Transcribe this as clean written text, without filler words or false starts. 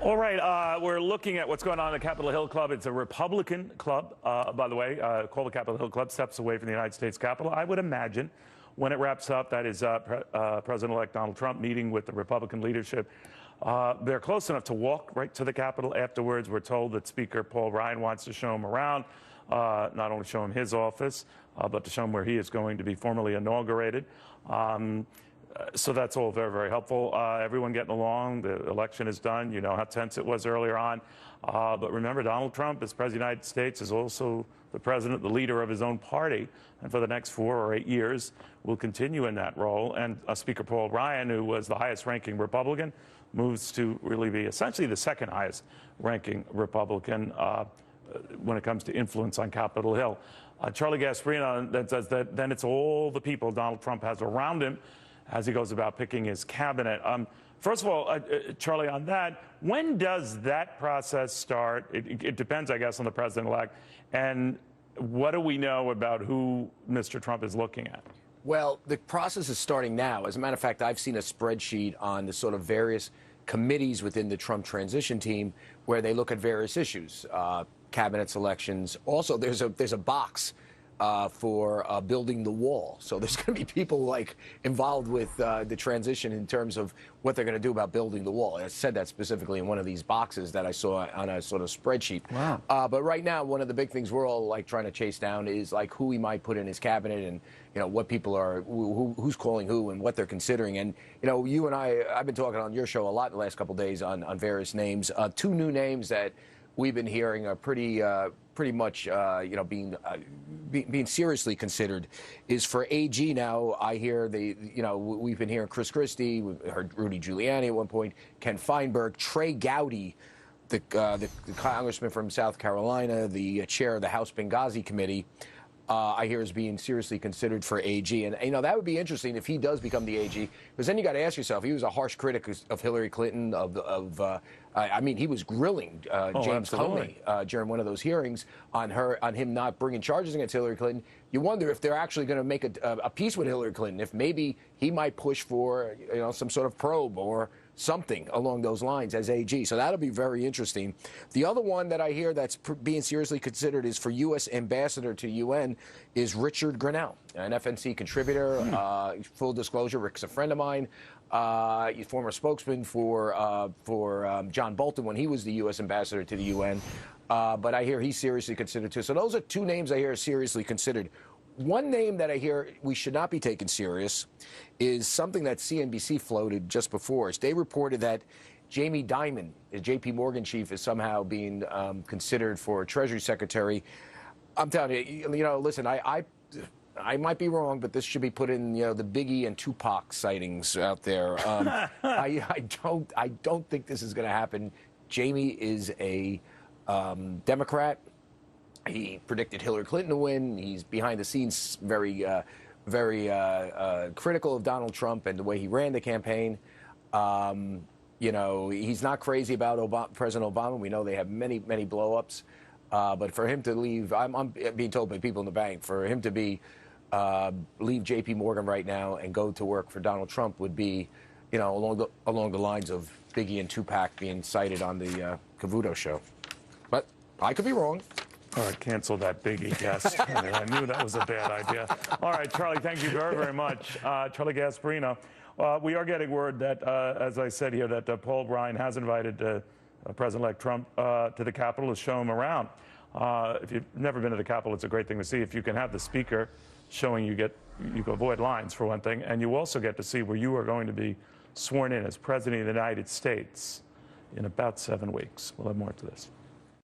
All right, we're looking at what's going on in the Capitol Hill Club. It's a Republican club, by the way, called the Capitol Hill Club, steps away from the United States Capitol. I would imagine when it wraps up, that is President-elect Donald Trump meeting with the Republican leadership. They're close enough to walk right to the Capitol afterwards. We're told that Speaker Paul Ryan wants to show him around, not only show him his office, but to show him where he is going to be formally inaugurated. So that's all very, very helpful. Everyone getting along. The election is done. You know how tense it was earlier on. But remember, Donald Trump, as President of the United States, is also the president, the leader of his own party. And for the next 4 or 8 years, will continue in that role. And Speaker Paul Ryan, who was the highest-ranking Republican, moves to really be essentially the second highest-ranking Republican when it comes to influence on Capitol Hill. Charlie Gasparino then says that then it's all the people Donald Trump has around him as he goes about picking his cabinet. First of all, Charlie, on that, when does that process start? It depends, I guess, on the president-elect. And what do we know about who Mr. Trump is looking at? Well, the process is starting now. As a matter of fact, I've seen a spreadsheet on the sort of various committees within the Trump transition team where they look at various issues, cabinet selections. Also, there's a box for building the wall. So there's going to be people like involved with the transition in terms of what they're going to do about building the wall. I said that specifically in one of these boxes that I saw on a sort of spreadsheet. Wow. But right now, one of the big things we're all like trying to chase down is like who he might put in his cabinet and, you know, what people are, who's calling who and what they're considering. And, you know, you and I've been talking on your show a lot the last couple of days on various names. 2 new names that we've been hearing are pretty much, you know, being seriously considered is for AG now. I hear we've been hearing Chris Christie, we've heard Rudy Giuliani at one point, Ken Feinberg, Trey Gowdy, the congressman from South Carolina, the chair of the House Benghazi Committee. I hear is being seriously considered for AG. And, you know, that would be interesting if he does become the AG, because then you got to ask yourself, he was a harsh critic of Hillary Clinton, I mean, he was grilling James Comey during one of those hearings on him not bringing charges against Hillary Clinton. You wonder if they're actually going to make a peace with Hillary Clinton, if maybe he might push for, you know, some sort of probe or something along those lines as AG. So that'll be very interesting. The other one that I hear that's being seriously considered is for U.S. ambassador to UN is Richard Grenell, an FNC contributor. Full disclosure, Rick's a friend of mine. He's former spokesman for John Bolton when he was the U.S. ambassador to the UN. But I hear he's seriously considered too. So those are 2 names I hear are seriously considered. One name that I hear we should not be taken serious is something that CNBC floated just before us. They reported that Jamie Dimon, the J.P. Morgan chief, is somehow being considered for Treasury Secretary. I'm telling you, you know, listen, I might be wrong, but this should be put in, you know, the Biggie and Tupac sightings out there. I don't think this is going to happen. Jamie is a Democrat. He predicted Hillary Clinton to win. He's behind the scenes very critical of Donald Trump and the way he ran the campaign. You know, he's not crazy about President Obama. We know they have many blow-ups. But for him to leave, I'm being told by people in the bank, for him to be leave J.P. Morgan right now and go to work for Donald Trump would be, you know, along the lines of Biggie and Tupac being cited on the Cavuto show. But I could be wrong. All right, cancel that Biggie guest. I knew that was a bad idea. All right, Charlie, thank you very, very much. Charlie Gasparino. We are getting word that, as I said here, that Paul Ryan has invited President-elect Trump to the Capitol to show him around. If you've never been to the Capitol, it's a great thing to see. If you can have the speaker showing you can avoid lines, for one thing, and you also get to see where you are going to be sworn in as President of the United States in about 7 weeks. We'll have more to this.